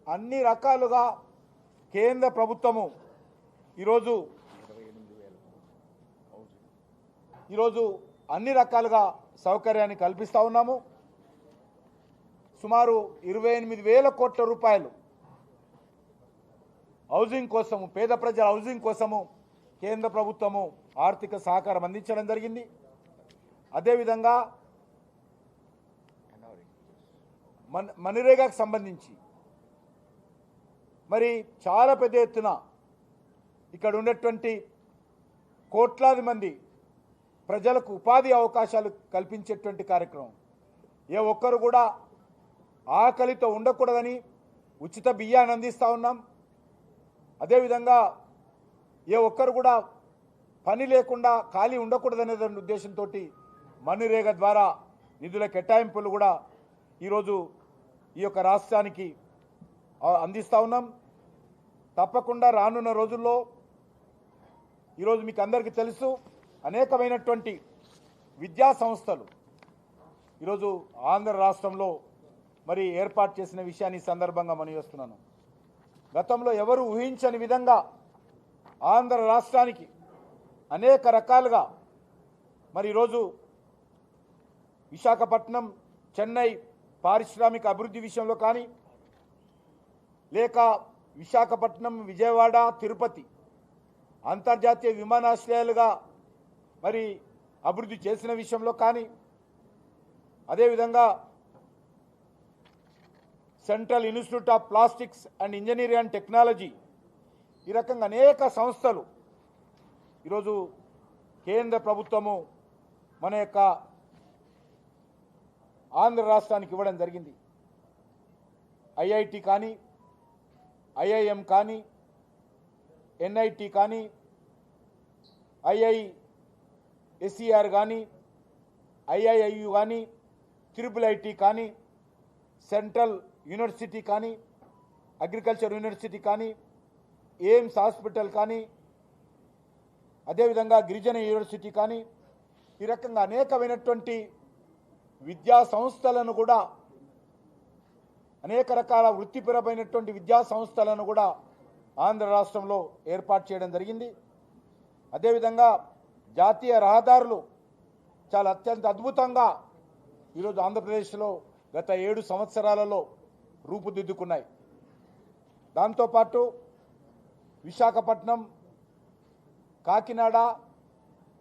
అన్ని రకాలుగా కేంద్ర ప్రభుత్వము ఈరోజు అన్ని రకాలుగా సౌకర్యాన్ని కల్పిస్తూ ఉన్నాము. సుమారు 28,000 కోట్ల రూపాయలు హౌసింగ్ కోసము, పేద ప్రజల హౌసింగ్ కోసము కేంద్ర ప్రభుత్వము ఆర్థిక సహకారం అందించడం జరిగింది. అదేవిధంగా మనరేగాకు సంబంధించి మరి చాలా పెద్ద ఎత్తున ఇక్కడ ఉన్నటువంటి కోట్లాది మంది ప్రజలకు ఉపాధి అవకాశాలు కల్పించేటువంటి కార్యక్రమం. ఏ ఒక్కరు కూడా ఆకలితో ఉండకూడదని ఉచిత బియ్యాన్ని అందిస్తూ ఉన్నాం. అదేవిధంగా ఏ ఒక్కరు కూడా పని లేకుండా ఖాళీ ఉండకూడదనే ఉద్దేశంతో మనరేగా ద్వారా నిధుల కేటాయింపులు కూడా ఈరోజు ఈ యొక్క రాష్ట్రానికి అందిస్తూ ఉన్నాం. తప్పకుండా రానున్న రోజుల్లో ఈరోజు మీకు అందరికీ తెలుసు, అనేకమైనటువంటి విద్యా సంస్థలు ఈరోజు ఆంధ్ర రాష్ట్రంలో మరి ఏర్పాటు చేసిన విషయాన్ని ఈ సందర్భంగా మనవి చేస్తున్నాను. గతంలో ఎవరు ఊహించని విధంగా ఆంధ్ర రాష్ట్రానికి అనేక రకాలుగా మరి ఈరోజు విశాఖపట్నం, చెన్నై పారిశ్రామిక అభివృద్ధి విషయంలో కానీ, లేక విశాఖపట్నం, విజయవాడ, తిరుపతి అంతర్జాతీయ విమానాశ్రయాలుగా మరి అభివృద్ధి చేసిన విషయంలో కానీ, అదేవిధంగా central institute of plastics and engineering and technology, ఈ రకంగా అనేక సంస్థలు ఈరోజు కేంద్ర ప్రభుత్వము మన యొక్క ఆంధ్ర రాష్ట్రానికి ఇవ్వడం జరిగింది. ఐఐటి కానీ, ఐఐఎం కానీ, ఎన్ఐటి కానీ, ఐఐఎస్ఈఆర్ కానీ, ఐఐఐయు కానీ, ట్రిపుల్ ఐటి కానీ, సెంట్రల్ యూనివర్సిటీ కానీ, అగ్రికల్చర్ యూనివర్సిటీ కానీ, ఎయిమ్స్ హాస్పిటల్ కానీ, అదేవిధంగా గిరిజన యూనివర్సిటీ కానీ, ఈ రకంగా అనేకమైనటువంటి విద్యా సంస్థలను కూడా, అనేక రకాల వృత్తిపరమైనటువంటి విద్యా సంస్థలను కూడా ఆంధ్ర రాష్ట్రంలో ఏర్పాటు చేయడం జరిగింది. అదేవిధంగా జాతీయ రహదారులు చాలా అత్యంత అద్భుతంగా ఈరోజు ఆంధ్రప్రదేశ్లో గత 7 సంవత్సరాలలో రూపుదిద్దుకున్నాయి. దాంతోపాటు విశాఖపట్నం, కాకినాడ,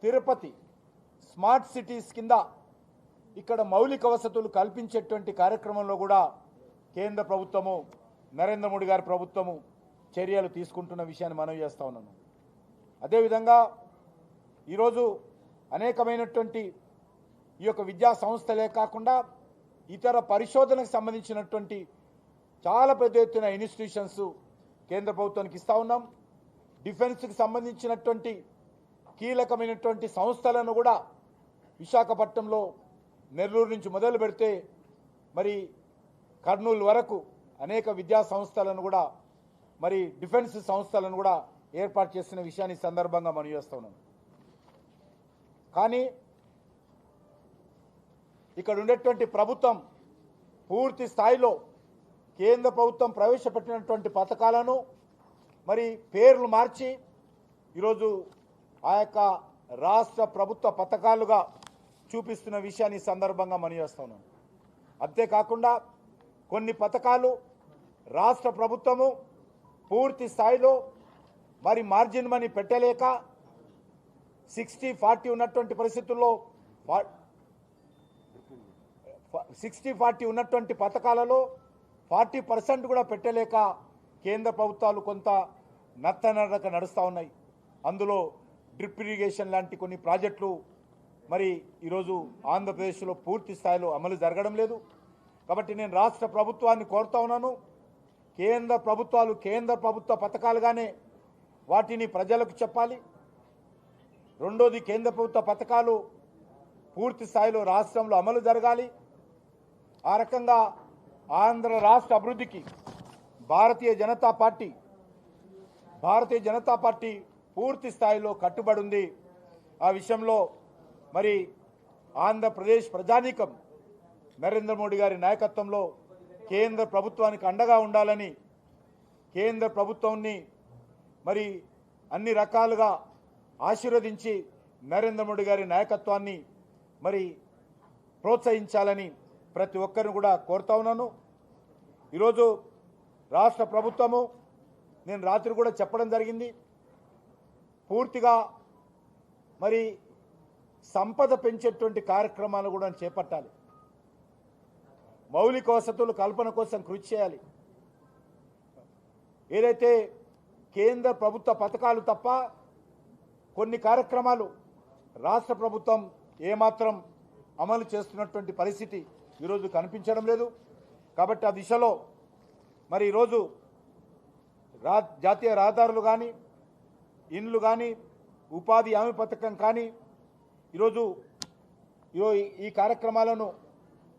తిరుపతి స్మార్ట్ సిటీస్ కింద ఇక్కడ మౌలిక వసతులు కల్పించేటువంటి కార్యక్రమంలో కూడా కేంద్ర ప్రభుత్వము, నరేంద్ర మోడీ గారి ప్రభుత్వము చర్యలు తీసుకుంటున్న విషయాన్ని మనవి చేస్తా ఉన్నాను. అదేవిధంగా ఈరోజు అనేకమైనటువంటి ఈ యొక్క విద్యా సంస్థలే కాకుండా ఇతర పరిశోధనకు సంబంధించినటువంటి చాలా పెద్ద ఎత్తున ఇన్స్టిట్యూషన్స్ కేంద్ర ప్రభుత్వానికి ఇస్తూ ఉన్నాం. డిఫెన్స్కి సంబంధించినటువంటి కీలకమైనటువంటి సంస్థలను కూడా విశాఖపట్నంలో నెల్లూరు నుంచి మొదలు పెడితే మరి కర్నూలు వరకు అనేక విద్యా సంస్థలను కూడా మరి డిఫెన్స్ సంస్థలను కూడా ఏర్పాటు చేసిన విషయాన్ని సందర్భంగా మనం చేస్తూ ఉన్నాం. కానీ ఇక్కడ ఉండేటువంటి ప్రభుత్వం పూర్తి స్థాయిలో కేంద్ర ప్రభుత్వం ప్రవేశపెట్టినటువంటి పథకాలను మరి పేర్లు మార్చి ఈరోజు ఆ యొక్క రాష్ట్ర ప్రభుత్వ పథకాలుగా చూపిస్తున్న విషయాన్ని సందర్భంగా మనం చేస్తూ ఉన్నాం. అంతేకాకుండా కొన్ని పథకాలు రాష్ట్ర ప్రభుత్వము పూర్తి స్థాయిలో మరి మార్జిన్ మనీ పెట్టలేక 60-40 ఉన్నటువంటి పరిస్థితుల్లో 60-40 ఉన్నటువంటి పథకాలలో 40% కూడా పెట్టలేక కేంద్ర ప్రభుత్వాలు కొంత నత్తనడక నడుస్తూ ఉన్నాయి. అందులో డ్రిప్ ఇరిగేషన్ లాంటి కొన్ని ప్రాజెక్టులు మరి ఈరోజు ఆంధ్రప్రదేశ్లో పూర్తి స్థాయిలో అమలు జరగడం లేదు. కాబట్టి నేను రాష్ట్ర ప్రభుత్వాన్ని కోరుతా ఉన్నాను, కేంద్ర ప్రభుత్వాలు కేంద్ర ప్రభుత్వ పథకాలుగానే వాటిని ప్రజలకు చెప్పాలి. రెండోది, కేంద్ర ప్రభుత్వ పథకాలు పూర్తి స్థాయిలో రాష్ట్రంలో అమలు జరగాలి. ఆ రకంగా ఆంధ్ర రాష్ట్ర అభివృద్ధికి భారతీయ జనతా పార్టీ పూర్తి స్థాయిలో కట్టుబడి ఉంది. ఆ విషయంలో మరి ఆంధ్రప్రదేశ్ ప్రజానీకం నరేంద్ర మోడీ గారి నాయకత్వంలో కేంద్ర ప్రభుత్వానికి అండగా ఉండాలని, కేంద్ర ప్రభుత్వాన్ని మరి అన్ని రకాలుగా ఆశీర్వదించి నరేంద్ర మోడీ గారి నాయకత్వాన్ని మరి ప్రోత్సహించాలని ప్రతి ఒక్కరిని కూడా కోరుతా ఉన్నాను. ఈరోజు రాష్ట్ర ప్రభుత్వము, నేను రాత్రి కూడా చెప్పడం జరిగింది, పూర్తిగా మరి సంపద పెంచేటువంటి కార్యక్రమాలు కూడా చేపట్టాలి. మౌలిక వసతుల కల్పన కోసం కృషి చేయాలి. ఏదైతే కేంద్ర ప్రభుత్వ పథకాలు తప్ప కొన్ని కార్యక్రమాలు రాష్ట్ర ప్రభుత్వం ఏమాత్రం అమలు చేస్తున్నటువంటి పరిస్థితి ఈరోజు కనిపించడం లేదు. కాబట్టి ఆ దిశలో మరి ఈరోజు జాతీయ రహదారులు కానీ, ఇండ్లు కానీ, ఉపాధి హామీ పథకం కానీ ఈరోజు ఈ కార్యక్రమాలను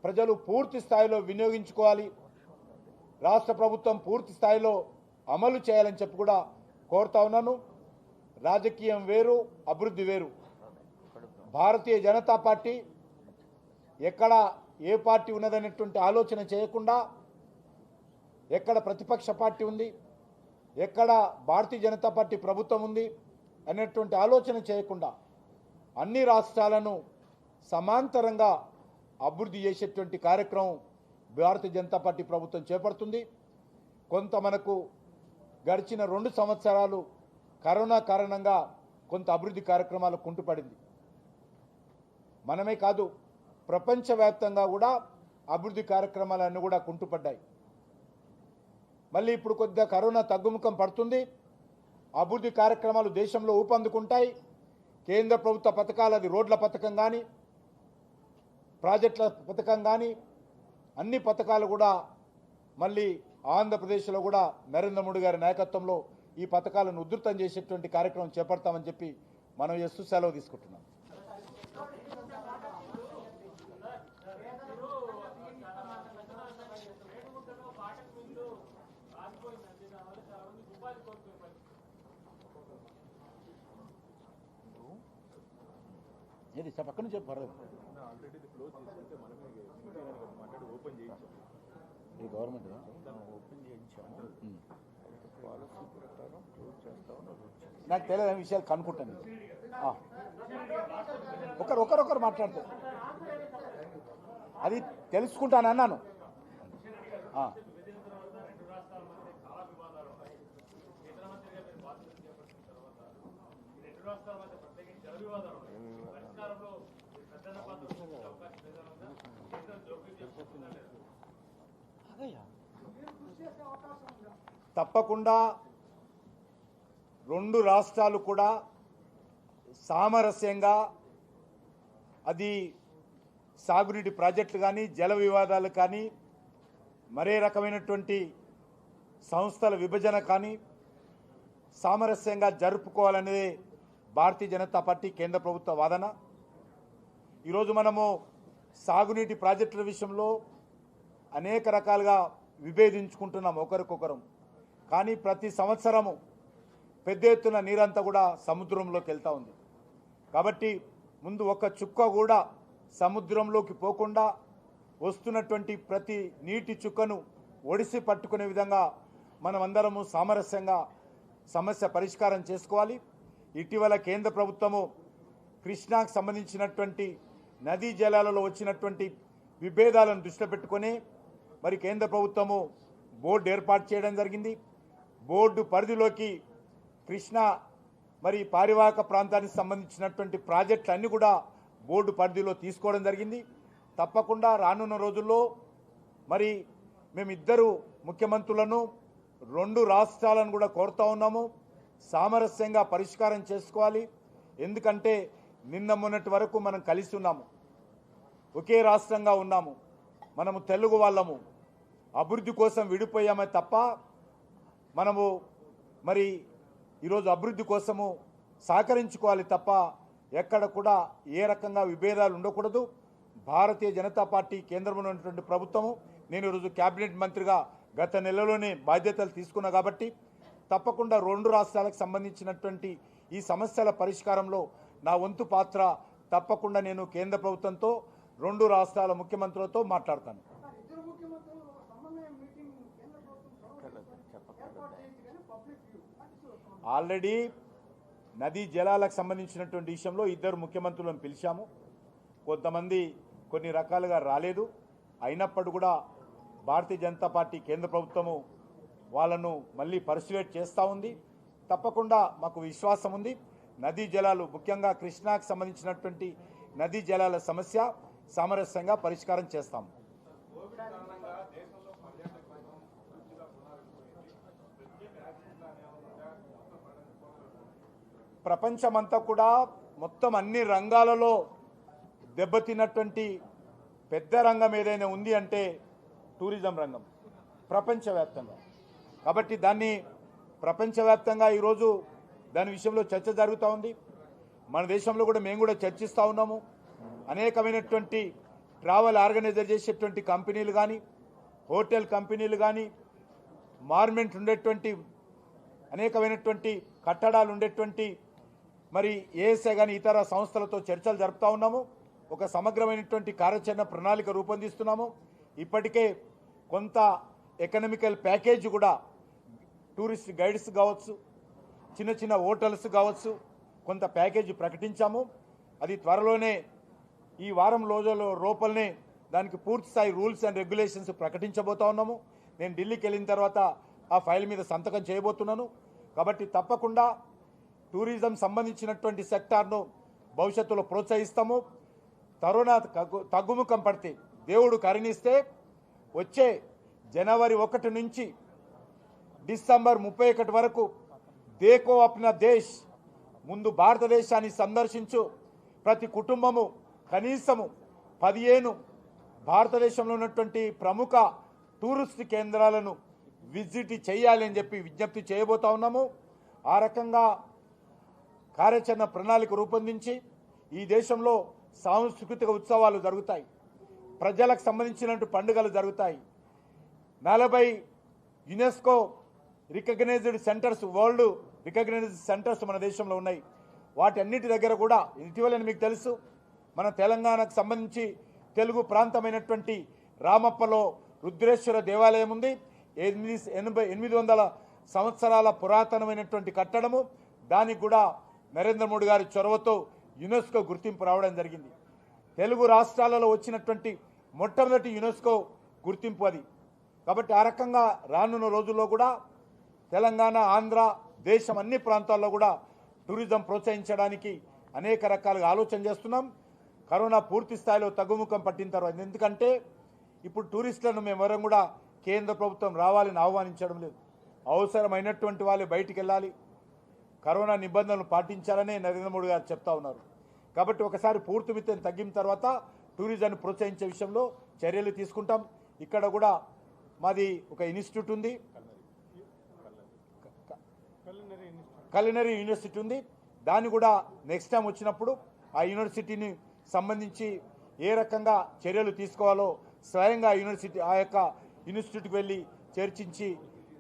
ప్రజలు పూర్తి స్థాయిలో వినియోగించుకోవాలి. రాష్ట్ర ప్రభుత్వం పూర్తి స్థాయిలో అమలు చేయాలని చెప్పి కూడా కోరుతా ఉన్నాను. రాజకీయం వేరు, అభివృద్ధి వేరు. భారతీయ జనతా పార్టీ ఎక్కడ ఏ పార్టీ ఉన్నదనేటువంటి ఆలోచన చేయకుండా, ఎక్కడ ప్రతిపక్ష పార్టీ ఉంది, ఎక్కడ భారతీయ జనతా పార్టీ ప్రభుత్వం ఉంది అనేటువంటి ఆలోచన చేయకుండా అన్ని రాష్ట్రాలను సమాంతరంగా అభివృద్ధి చేసేటువంటి కార్యక్రమం భారతీయ జనతా పార్టీ ప్రభుత్వం చేపడుతుంది. కొంత మనకు గడిచిన 2 సంవత్సరాలు కరోనా కారణంగా కొంత అభివృద్ధి కార్యక్రమాలు కుంటుపడింది. మనమే కాదు, ప్రపంచవ్యాప్తంగా కూడా అభివృద్ధి కార్యక్రమాలన్నీ కూడా కుంటుపడ్డాయి. మళ్ళీ ఇప్పుడు కొద్దిగా కరోనా తగ్గుముఖం పడుతుంది. అభివృద్ధి కార్యక్రమాలు దేశంలో ఊపందుకుంటాయి. కేంద్ర ప్రభుత్వ పథకాలు, అది రోడ్ల పథకం కానీ, ప్రాజెక్టుల పథకం కానీ, అన్ని పథకాలు కూడా మళ్ళీ ఆంధ్రప్రదేశ్లో కూడా నరేంద్ర మోడీ గారి నాయకత్వంలో ఈ పథకాలను ఉధృతం చేసేటువంటి కార్యక్రమం చేపడతామని చెప్పి మనం చేస్తూ సెలవు తీసుకుంటున్నాం. ఏది పక్కన చెప్పు పర్లేదు. ఈ గవర్నమెంట్ ఓపెన్ చేయించాము, నాకు తెలియని విషయాలు కనుక్కుంటాను. ఒకరొకరు మాట్లాడుతారు, అది తెలుసుకుంటాను అన్నాను. తప్పకుండా 2 రాష్ట్రాలు కూడా సామరస్యంగా అది సాగునీటి ప్రాజెక్టులు కానీ జల వివాదాలు కానీ మరే రకమైనటువంటి సంస్థల విభజన కానీ సామరస్యంగా జరుపుకోవాలనేదే భారతీయ జనతా పార్టీ కేంద్ర ప్రభుత్వ వాదన. ఈరోజు మనము సాగునీటి ప్రాజెక్టుల విషయంలో అనేక రకాలుగా విభేదించుకుంటున్నాం ఒకరికొకరం. కానీ ప్రతి సంవత్సరము పెద్ద ఎత్తున నీరంతా కూడా సముద్రంలోకి వెళ్తూ ఉంది. కాబట్టి ముందు ఒక చుక్క కూడా సముద్రంలోకి పోకుండా వస్తున్నటువంటి ప్రతి నీటి చుక్కను ఒడిసి పట్టుకునే విధంగా మనమందరము సామరస్యంగా సమస్య పరిష్కారం చేసుకోవాలి. ఇటీవల కేంద్ర ప్రభుత్వము కృష్ణాకు సంబంధించినటువంటి నదీ జలాలలో వచ్చినటువంటి విభేదాలను దృష్టిలో పెట్టుకొని మరి కేంద్ర ప్రభుత్వము బోర్డు ఏర్పాటు చేయడం జరిగింది. బోర్డు పరిధిలోకి కృష్ణా మరి పారివాహక ప్రాంతానికి సంబంధించినటువంటి ప్రాజెక్టులన్నీ కూడా బోర్డు పరిధిలో తీసుకోవడం జరిగింది. తప్పకుండా రానున్న రోజుల్లో మరి మేమిద్దరు ముఖ్యమంత్రులను 2 రాష్ట్రాలను కూడా కోరుతా ఉన్నాము, సామరస్యంగా పరిష్కారం చేసుకోవాలి. ఎందుకంటే నిన్న మొన్నటి వరకు మనం కలిసి ఉన్నాము, ఒకే రాష్ట్రంగా ఉన్నాము, మనము తెలుగు వాళ్ళము, అభివృద్ధి కోసం విడిపోయామే తప్ప మనము మరి ఈరోజు అభివృద్ధి కోసము సహకరించుకోవాలి తప్ప ఎక్కడ కూడా ఏ రకంగా విభేదాలు ఉండకూడదు. భారతీయ జనతా పార్టీ కేంద్రంలో ఉన్నటువంటి ప్రభుత్వము, నేను ఈరోజు కేబినెట్ మంత్రిగా గత నెలలోనే బాధ్యతలు తీసుకున్నా కాబట్టి తప్పకుండా 2 రాష్ట్రాలకు సంబంధించినటువంటి ఈ సమస్యల పరిష్కారంలో నా వంతు పాత్ర తప్పకుండా నేను కేంద్ర ప్రభుత్వంతో 2 రాష్ట్రాల ముఖ్యమంత్రులతో మాట్లాడతాను. ఆల్రెడీ నదీ జలాలకు సంబంధించినటువంటి విషయంలో 2 ముఖ్యమంత్రులను పిలిచాము. కొంతమంది కొన్ని రకాలుగా రాలేదు. అయినప్పుడు కూడా భారతీయ జనతా పార్టీ కేంద్ర ప్రభుత్వము వాళ్ళను మళ్ళీ పర్సువేట్ చేస్తూ ఉంది. తప్పకుండా మాకు విశ్వాసం ఉంది. నదీ జలాలు ముఖ్యంగా కృష్ణాకు సంబంధించినటువంటి నదీ జలాల సమస్య సామరస్యంగా పరిష్కారం చేస్తాం. ప్రపంచమంతా కూడా మొత్తం అన్ని రంగాలలో దెబ్బతిన్నటువంటి పెద్ద రంగం ఏదైనా ఉంది అంటే టూరిజం రంగం ప్రపంచవ్యాప్తంగా. కాబట్టి దాన్ని ప్రపంచవ్యాప్తంగా ఈరోజు దాని విషయంలో చర్చ జరుగుతూ ఉంది. మన దేశంలో కూడా మేము కూడా చర్చిస్తూ ఉన్నాము. అనేకమైనటువంటి ట్రావెల్ ఆర్గనైజర్ చేసేటువంటి కంపెనీలు కానీ, హోటల్ కంపెనీలు కానీ, మార్మెంట్ ఉండేటువంటి అనేకమైనటువంటి కట్టడాలు ఉండేటువంటి మరి ఏఎస్ఐ కానీ ఇతర సంస్థలతో చర్చలు జరుపుతూ ఉన్నాము. ఒక సమగ్రమైనటువంటి కార్యాచరణ ప్రణాళిక రూపొందిస్తున్నాము. ఇప్పటికే కొంత ఎకనామికల్ ప్యాకేజ్ కూడా టూరిస్ట్ గైడ్స్ కావచ్చు, చిన్న చిన్న హోటల్స్ కావచ్చు, కొంత ప్యాకేజీ ప్రకటించాము. అది త్వరలోనే ఈ వారం రోజుల లోపలనే దానికి పూర్తి స్థాయి రూల్స్ అండ్ రెగ్యులేషన్స్ ప్రకటించబోతా ఉన్నాము. నేను ఢిల్లీకి వెళ్ళిన తర్వాత ఆ ఫైల్ మీద సంతకం చేయబోతున్నాను. కాబట్టి తప్పకుండా టూరిజం సంబంధించినటువంటి సెక్టార్ను భవిష్యత్తులో ప్రోత్సహిస్తాము. కరోనా తగ్గుముఖం పడితే దేవుడు కరుణిస్తే వచ్చే జనవరి 1 నుంచి డిసెంబర్ 31 వరకు దేకో అప్నా దేశ్, ముందు భారతదేశాన్ని సందర్శించు ప్రతి కుటుంబము కనీసము 15 భారతదేశంలో ఉన్నటువంటి ప్రముఖ టూరిస్ట్ కేంద్రాలను విజిట్ చేయాలి అని చెప్పి విజ్ఞప్తి చేయబోతా ఉన్నాము. ఆ రకంగా కార్యాచరణ ప్రణాళిక రూపొందించి ఈ దేశంలో సాంస్కృతిక ఉత్సవాలు జరుగుతాయి, ప్రజలకు సంబంధించినటువంటి పండుగలు జరుగుతాయి. 40 UNESCO recognised centres, world recognised centres మన దేశంలో ఉన్నాయి. వాటి అన్నిటి దగ్గర కూడా ఇటీవల మీకు తెలుసు మన తెలంగాణకు సంబంధించి తెలుగు ప్రాంతమైనటువంటి రామప్పలో రుద్రేశ్వర దేవాలయం ఉంది. 800 సంవత్సరాల పురాతనమైనటువంటి కట్టడము. దానికి కూడా నరేంద్ర మోడీ గారి చొరవతో యునెస్కో గుర్తింపు రావడం జరిగింది. తెలుగు రాష్ట్రాలలో వచ్చినటువంటి మొట్టమొదటి యునెస్కో గుర్తింపు అది. కాబట్టి ఆ రకంగా రానున్న రోజుల్లో కూడా తెలంగాణ, ఆంధ్ర, దేశం అన్ని ప్రాంతాల్లో కూడా టూరిజం ప్రోత్సహించడానికి అనేక రకాలుగా ఆలోచన చేస్తున్నాం. కరోనా పూర్తి స్థాయిలో తగ్గుముఖం పట్టిన తర్వాత, ఎందుకంటే ఇప్పుడు టూరిస్టులను మేమెవరం కూడా కేంద్ర ప్రభుత్వం రావాలని ఆహ్వానించడం లేదు. అవసరమైనటువంటి వాళ్ళు బయటికి వెళ్ళాలి, కరోనా నిబంధనలు పాటించాలనే నరేంద్ర మోడీ గారు చెప్తా ఉన్నారు. కాబట్టి ఒకసారి పూర్తి మితం తగ్గిన తర్వాత టూరిజాన్ని ప్రోత్సహించే విషయంలో చర్యలు తీసుకుంటాం. ఇక్కడ కూడా మాది ఒక ఇన్స్టిట్యూట్ ఉంది, culinary యూనివర్సిటీ ఉంది. దాన్ని కూడా నెక్స్ట్ టైం వచ్చినప్పుడు ఆ యూనివర్సిటీని సంబంధించి ఏ రకంగా చర్యలు తీసుకోవాలో స్వయంగా ఆ యొక్క ఇన్స్టిట్యూట్కి వెళ్ళి చర్చించి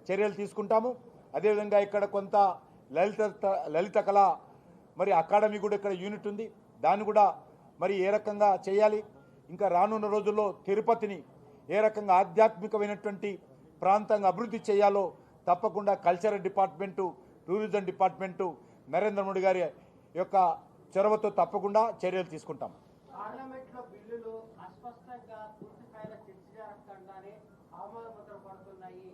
చర్యలు తీసుకుంటాము. అదేవిధంగా ఇక్కడ కొంత లలిత కళ మరి అకాడమీ కూడా ఇక్కడ యూనిట్ ఉంది, దాన్ని కూడా మరి ఏ రకంగా చేయాలి, ఇంకా రానున్న రోజుల్లో తిరుపతిని ఏ రకంగా ఆధ్యాత్మికమైనటువంటి ప్రాంతంగా అభివృద్ధి చేయాలో తప్పకుండా cultural department, tourism department Narendra Modi గారి యొక్క చొరవతో తప్పకుండా చర్యలు తీసుకుంటాం. పార్లమెంట్లో బిల్లులు అస్పష్టంగా పూర్తి స్థాయిలో చర్చ జరగకుండానే ఆమోద ముద్ర పడుతున్నాయి.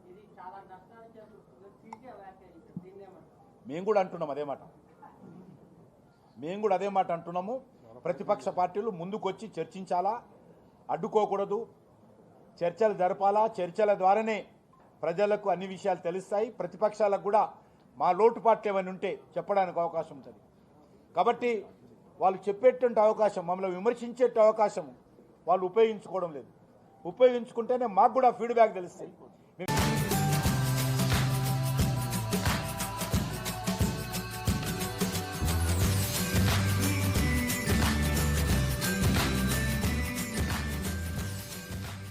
ఇది చాలా నష్టాన్ని చేకూరుస్తుంది. సీజీఆర్ వ్యాఖ్యానించారు. దీన్ని ఏమంటారు? మేము కూడా అదే మాట అంటున్నాము. ప్రతిపక్ష పార్టీలు ముందుకొచ్చి చర్చించాలా, అడ్డుకోకూడదు, చర్చలు జరపాలా. చర్చల ద్వారానే ప్రజలకు అన్ని విషయాలు తెలుస్తాయి. ప్రతిపక్షాలకు కూడా మా లోటుపాట్లు ఏమైనా ఉంటే చెప్పడానికి అవకాశం ఉంటుంది. కాబట్టి వాళ్ళు చెప్పేటువంటి అవకాశం, మమ్మల్ని విమర్శించే అవకాశం వాళ్ళు ఉపయోగించుకోవడం లేదు. ఉపయోగించుకుంటేనే మాకు కూడా ఫీడ్బ్యాక్ తెలుస్తాయి.